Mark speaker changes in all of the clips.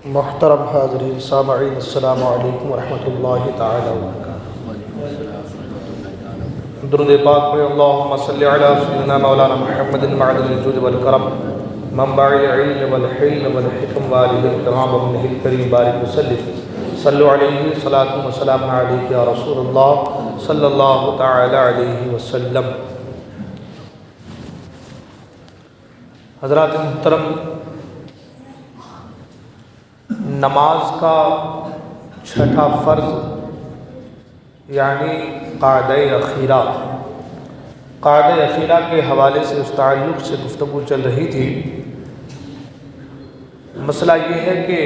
Speaker 1: محترم حاضرین سامعین، السلام علیکم ورحمۃ اللہ تعالی وبرکاتہ۔ درود پاک پڑھیں۔ اللہم صلی علی سیدنا مولانا محمد معدن الجود والکرم، منبع العلم والحلم والحکم، والہ الکرام وابنہ الکریم، بارک وسلم صلو علیہ صلاۃ وسلام علیک یا رسول اللہ صلی اللہ تعالی علیہ وسلم۔ حضرات محترم، نماز کا چھٹا فرض یعنی قاعدہ اخیرہ کے حوالے سے اس تعلق سے گفتگو چل رہی تھی۔ مسئلہ یہ ہے کہ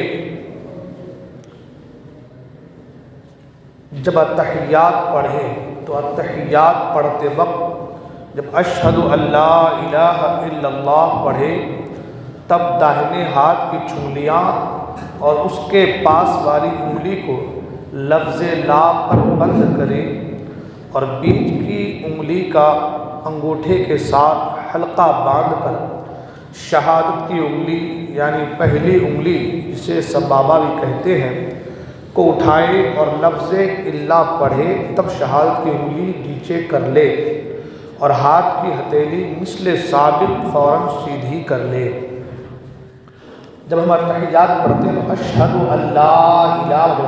Speaker 1: جب اتحیات پڑھیں تو اتحیات پڑھتے وقت جب اشہد ان لا الہ الا اللہ پڑھے تب داہنے ہاتھ کی چھنگلیاں اور اس کے پاس والی انگلی کو لفظ لا پر بند کرے اور بیچ کی انگلی کا انگوٹھے کے ساتھ حلقہ باندھ کر شہادت کی انگلی یعنی پہلی انگلی جسے سبابہ بھی کہتے ہیں کو اٹھائے اور لفظ الا پڑھے، تب شہادت کی انگلی نیچے کر لے اور ہاتھ کی ہتھیلی مثل سابق فوراً سیدھی کر لے۔ جب ہم اتحیات پڑھتے ہیں تو اشہد ان لا الہ،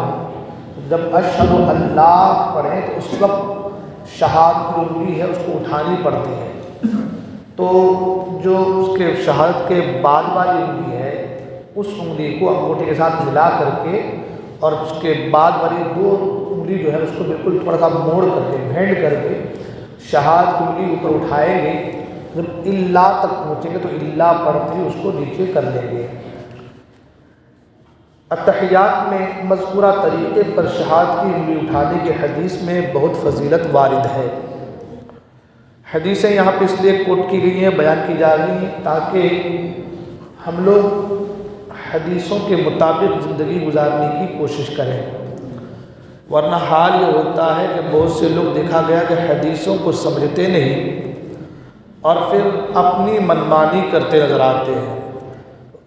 Speaker 1: جب اشہد ان لا پڑھیں تو اس وقت شہادت کی انگلی ہے اس کو اٹھانی پڑتی ہے، تو جو اس کے شہادت کے بعد والی انگلی ہے اس انگلی کو انگوٹھے کے ساتھ ملا کر کے اور اس کے بعد والی دو انگلی جو ہے اس کو بالکل تھوڑا سا موڑ کر کے بھینڈ کر کے شہادت کی انگلی اوپر اٹھائیں گے۔ جب الا تک پہنچیں گے تو الا پڑھتے ہی اس کو نیچے کر لیں گے۔ اتحیات میں مذکورہ طریقے پر شہادت کی انگلی اٹھانے کے حدیث میں بہت فضیلت وارد ہے۔ حدیثیں یہاں پہ اس لیے کوٹ کی گئی ہیں، بیان کی جا رہی ہیں تاکہ ہم لوگ حدیثوں کے مطابق زندگی گزارنے کی کوشش کریں، ورنہ حال یہ ہوتا ہے کہ بہت سے لوگ دیکھا گیا کہ حدیثوں کو سمجھتے نہیں اور پھر اپنی منمانی کرتے نظر آتے ہیں۔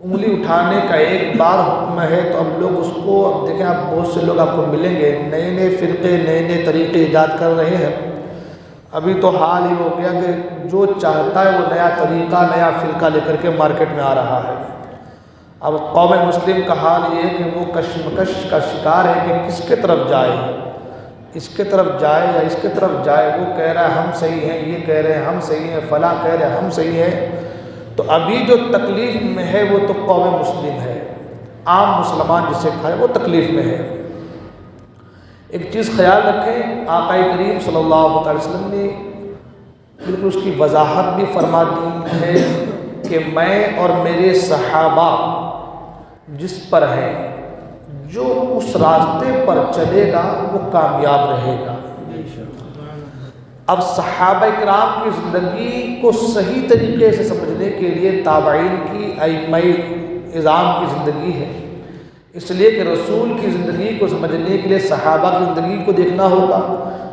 Speaker 1: انگلی اٹھانے کا ایک بار حکم ہے تو اب لوگ اس کو اب دیکھیں، اب بہت سے لوگ آپ کو ملیں گے نئے نئے فرقے نئے طریقے ایجاد کر رہے ہیں۔ ابھی تو حال یہ ہو گیا کہ جو چاہتا ہے وہ نیا طریقہ نیا فرقہ لے کر کے مارکیٹ میں آ رہا ہے۔ اب قوم مسلم کا حال یہ ہے کہ وہ کشمکش کا شکار ہے کہ کس کے طرف جائے، اس کے طرف جائے یا اس کے طرف جائے۔ وہ کہہ رہا ہے ہم صحیح ہیں، یہ کہہ رہے ہیں ہم صحیح ہیں، فلاں کہہ رہے ہیں ہم صحیح ہیں۔ تو ابھی جو تکلیف میں ہے وہ تو قوم مسلم ہے، عام مسلمان جسے کھائے وہ تکلیف میں ہے۔ ایک چیز خیال رکھیں، آقا کریم صلی اللہ علیہ وسلم نے بالکل اس کی وضاحت بھی فرما دی ہے کہ میں اور میرے صحابہ جس پر ہیں، جو اس راستے پر چلے گا وہ کامیاب رہے گا۔ اب صحابہ کرام کی زندگی کو صحیح طریقے سے سمجھنے کے لیے تابعین کی ائمہ اعظام کی زندگی ہے، اس لیے کہ رسول کی زندگی کو سمجھنے کے لیے صحابہ کی زندگی کو دیکھنا ہوگا،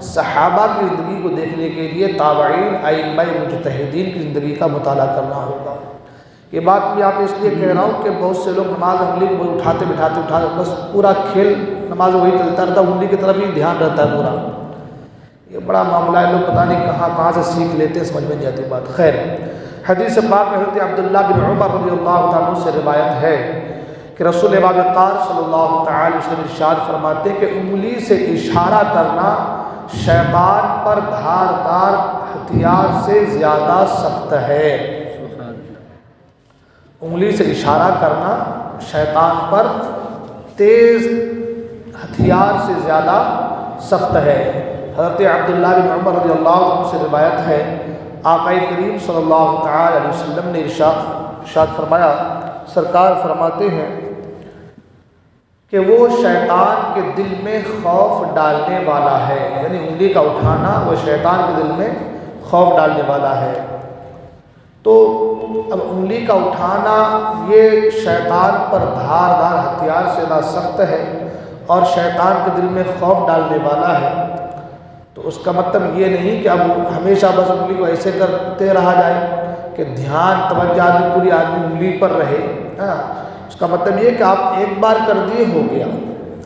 Speaker 1: صحابہ کی زندگی کو دیکھنے کے لیے تابعین ائمہ مجتہدین کی زندگی کا مطالعہ کرنا ہوگا۔ یہ بات میں آپ اس لیے کہہ رہا ہوں کہ بہت سے لوگ نماز انگلی کو اٹھاتے بس پورا کھیل نماز وہی چلتا رہتا ہے، انگلی کی طرف ہی دھیان رہتا ہے پورا۔ یہ بڑا معاملہ ہے، لوگ پتہ نہیں کہاں سے سیکھ لیتے ہیں، سمجھ میں نہیں آتی بات۔ خیر، حدیث پاک میں حضرت عبداللہ بن عمر رضی اللہ تعالیٰ عنہ سے روایت ہے کہ رسول وقار صلی اللہ تعالی وسلم ارشاد فرماتے ہیں کہ انگلی سے اشارہ کرنا شیطان پر دھاردار ہتھیار سے زیادہ سخت ہے۔ انگلی سے اشارہ کرنا شیطان پر تیز ہتھیار سے زیادہ سخت ہے۔ حضرت عبداللہ بن عمر رضی اللہ عنہ سے روایت ہے، آقا کریم صلی اللہ تعالی علیہ وسلم نے ارشاد فرمایا، سرکار فرماتے ہیں کہ وہ شیطان کے دل میں خوف ڈالنے والا ہے، یعنی انگلی کا اٹھانا وہ شیطان کے دل میں خوف ڈالنے والا ہے۔ تو اب انگلی کا اٹھانا یہ شیطان پر دھاردار ہتھیار سے زیادہ سخت ہے اور شیطان کے دل میں خوف ڈالنے والا ہے۔ تو اس کا مطلب یہ نہیں کہ اب ہمیشہ بس انگلی کو ایسے کرتے رہا جائے کہ دھیان توجہ پوری آدمی انگلی پر رہے، اس کا مطلب یہ کہ آپ ایک بار کر دیے ہو گیا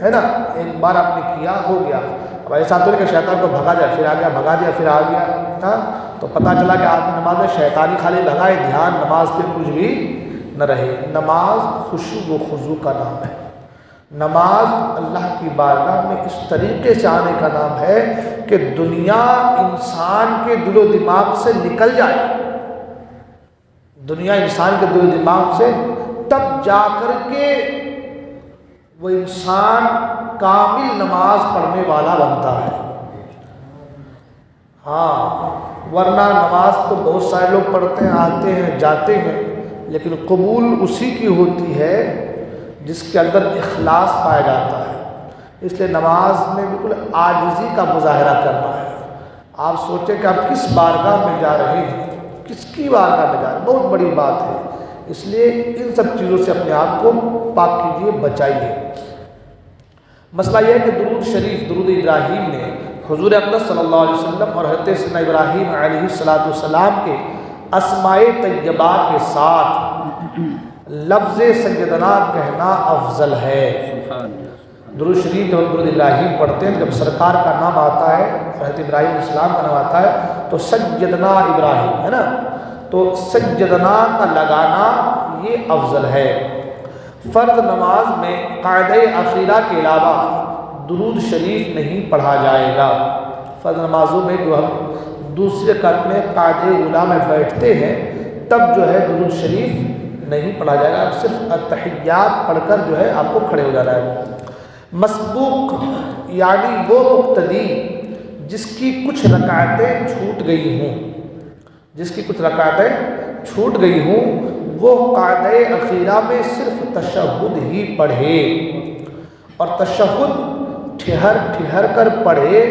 Speaker 1: ہے نا، ایک بار آپ نے کیا ہو گیا. اب ایسا تو نہیں کہ شیطان کو بھگا جائے پھر آ گیا، بھگا دیا پھر آ گیا. ہاں تو پتہ چلا کہ آدمی نماز میں شیطانی خالی بھگائے، دھیان نماز پہ کچھ بھی نہ رہے. نماز خشوع و خضوع کا نام ہے. نماز اللہ کی بارگاہ میں اس طریقے سے آنے کا نام ہے کہ دنیا انسان کے دل و دماغ سے نکل جائے. دنیا انسان کے دل و دماغ سے تب جا کر کے وہ انسان کامل نماز پڑھنے والا بنتا ہے. ہاں ورنہ نماز تو بہت سارے لوگ پڑھتے ہیں، آتے ہیں جاتے ہیں، لیکن قبول اسی کی ہوتی ہے جس کے اندر اخلاص پایا جاتا ہے. اس لیے نماز میں بالکل عاجزی کا مظاہرہ کرنا ہے. آپ سوچیں کہ آپ کس بارگاہ میں جا رہے ہیں، کس کی بارگاہ میں جا رہے ہیں، بہت بڑی بات ہے. اس لیے ان سب چیزوں سے اپنے آپ کو پاک کیجیے، بچائیے. مسئلہ یہ ہے کہ درود شریف، درود ابراہیم نے حضور اقدس صلی اللہ علیہ وسلم اور حضرت سیدنا ابراہیم علیہ السلام کے اسماء طیبہ کے ساتھ لفظ سیدنا کہنا افضل ہے. درود شریف جب درود ابراہیم پڑھتے ہیں، جب سرکار کا نام آتا ہے، حضرت ابراہیم علیہ السلام کا نام آتا ہے تو سیدنا ابراہیم ہے نا، تو سیدنا کا لگانا یہ افضل ہے. فرض نماز میں قاعدہ اخیرہ کے علاوہ درود شریف نہیں پڑھا جائے گا. فرض نمازوں میں جو ہم دوسرے رکعت میں قاعدہ اولیٰ میں بیٹھتے ہیں تب جو ہے درود شریف نہیں پڑھا جائے گا، صرف التحیات پڑھ کر جو ہے آپ کو کھڑے ہو جانا ہے. مسبوق یعنی وہ مقتدی جس کی کچھ رکعتیں چھوٹ گئی ہوں، جس کی کچھ رکعتیں چھوٹ گئی ہوں، وہ قاعدہ اخیرہ میں صرف تشہد ہی پڑھے، اور تشہد ٹھہر ٹھہر کر پڑھے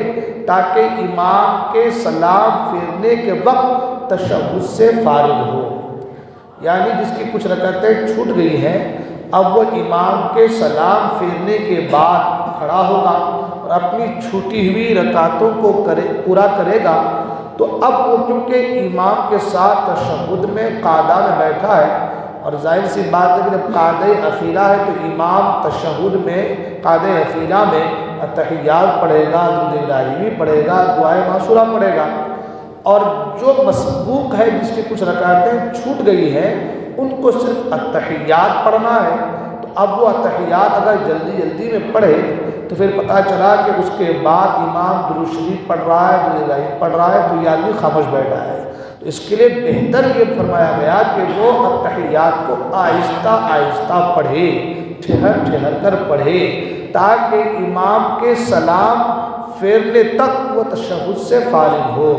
Speaker 1: تاکہ امام کے سلام پھیرنے کے وقت تشہد سے فارغ ہو. یعنی جس کی کچھ رکعتیں چھوٹ گئی ہیں، اب وہ امام کے سلام پھیرنے کے بعد کھڑا ہوگا اور اپنی چھوٹی ہوئی رکعتوں کو پورا کرے گا. تو اب وہ کیونکہ امام کے ساتھ تشہد میں قاعدہ میں بیٹھا ہے، اور ظاہر سی بات ہے کہ جب قاعدہ اخیرہ ہے تو امام تشہد میں قاعدہ اخیرہ میں تحیات پڑھے گا، درود ابراہیمی پڑھے گا، دعائے معصورہ پڑھے گا. اور جو مسبوق ہے جس کی کچھ رکعتیں چھوٹ گئی ہیں ان کو صرف التحیات پڑھنا ہے. تو اب وہ التحیات اگر جلدی جلدی میں پڑھے تو پھر پتہ چلا کہ اس کے بعد امام درود شریف پڑھ رہا ہے، درود ابراہیم پڑھ رہا ہے، تو یہ آدمی خاموش بیٹھا ہے. تو اس کے لیے بہتر یہ فرمایا گیا کہ وہ التحیات کو آہستہ آہستہ پڑھے، ٹھہر ٹھہر کر پڑھے، تاکہ امام کے سلام پھیرنے تک وہ تشہد سے فارغ ہو.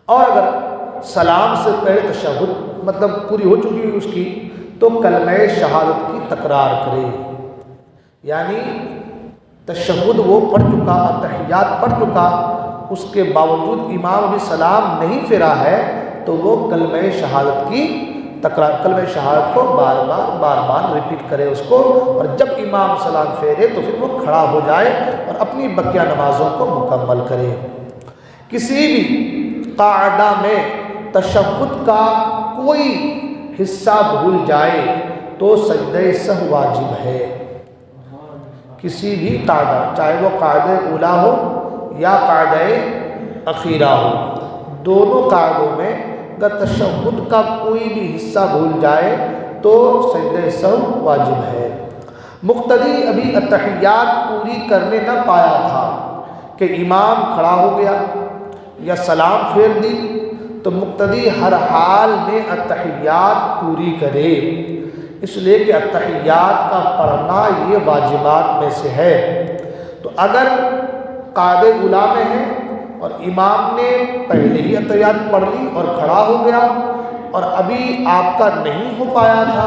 Speaker 1: اور اگر سلام سے پہلے تشہد مطلب پوری ہو چکی ہوئی اس کی، تو کلمہ شہادت کی تکرار کرے. یعنی تشہد وہ پڑھ چکا، التحیات پڑھ چکا، اس کے باوجود امام بھی سلام نہیں پھیرا ہے تو وہ کلمہ شہادت کی تکرار، کلمہ شہادت کو بار بار ریپیٹ کرے اس کو، اور جب امام سلام پھیرے تو پھر وہ کھڑا ہو جائے اور اپنی بقیہ نمازوں کو مکمل کرے. کسی بھی قاعدہ میں تشہد کا کوئی حصہ بھول جائے تو سجدہ سہو واجب ہے. کسی بھی قاعدہ، چاہے وہ قاعدہ اولیٰ ہو یا قاعدہ اخیرہ ہو، دونوں قاعدوں میں اگر تشہد کا کوئی بھی حصہ بھول جائے تو سجدہ سہو واجب ہے. مقتدی ابھی التحیات پوری کرنے نہ پایا تھا کہ امام کھڑا ہو گیا یا سلام پھیر دی، تو مقتدی ہر حال میں التحیات پوری کرے، اس لیے کہ التحیات کا پڑھنا یہ واجبات میں سے ہے. تو اگر قاعدہ اولیٰ میں ہے اور امام نے پہلے ہی التحیات پڑھ لی اور کھڑا ہو گیا، اور ابھی آپ کا نہیں ہو پایا تھا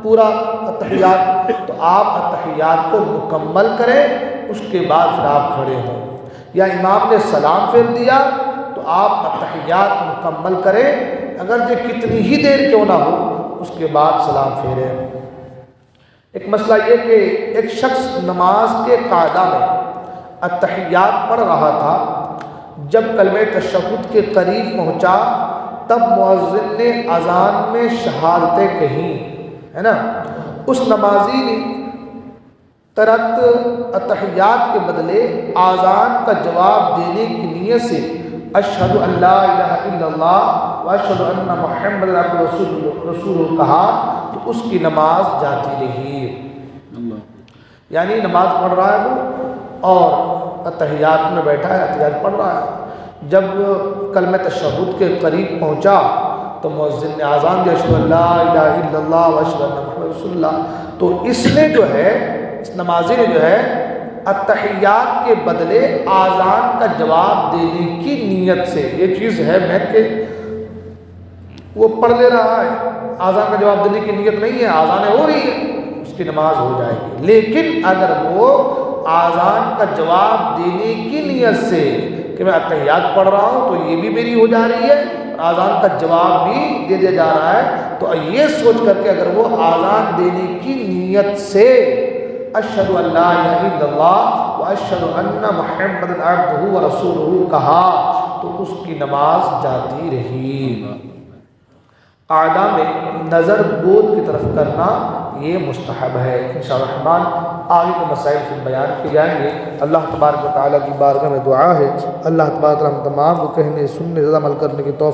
Speaker 1: پورا التحیات، تو آپ التحیات کو مکمل کریں، اس کے بعد پھر آپ کھڑے ہوں. یا امام نے سلام پھیر دیا تو آپ التحیات مکمل کریں، اگر یہ کتنی ہی دیر کیوں نہ ہو، اس کے بعد سلام پھیریں. ایک مسئلہ یہ کہ ایک شخص نماز کے قاعدہ میں التحیات پڑھ رہا تھا، جب کلمہ تشہد کے قریب پہنچا تب مؤذن نے اذان میں شہادتیں کہیں، ہے نا، اس نمازی نے قرأت اتحیات کے بدلے آذان کا جواب دینے کی نیت سے اشہد ان لا الہ الا اللہ و اشہد ان محمد رسول کہا تو اس کی نماز جاتی رہی۔ یعنی نماز پڑھ رہا ہے وہ اور اتحیات میں بیٹھا ہے، اتحیات پڑھ رہا ہے، جب کلمہ تشہد کے قریب پہنچا تو مؤذن نے آذان دی اشہد ان لا الہ الا اللہ و اشہد ان محمد رسول اللہ، تو اس نے جو ہے، اس نمازی نے جو ہے اتحیات کے بدلے آذان کا جواب دینے کی نیت سے، یہ چیز ہے میں کہ وہ پڑھ لے رہا ہے، آذان کا جواب دینے کی نیت نہیں ہے، آذانیں ہو رہی ہے، اس کی نماز ہو جائے گی۔ لیکن اگر وہ آذان کا جواب دینے کی نیت سے کہ میں اتحیات پڑھ رہا ہوں تو یہ بھی میری ہو جا رہی ہے، آذان کا جواب بھی دے دیا جا رہا ہے، تو یہ سوچ کر کے اگر وہ آذان دینے کی نیت سے اشہد ان لا الہ الا اللہ و اشہد ان محمد عبدہ و رسولہ کہا تو اس کی نماز جاتی رہی۔ قاعدہ میں نظر بود کی طرف کرنا یہ مستحب ہے۔ انشاءاللہ الرحمن آگے کے مسائل سے بیان کیے جائیں گے۔ اللہ تبارک و تعالیٰ کی بارگاہ میں دعا ہے اللہ تبارک و تعالیٰ ہم تمام کو کہنے سننے عمل کرنے کی توفیق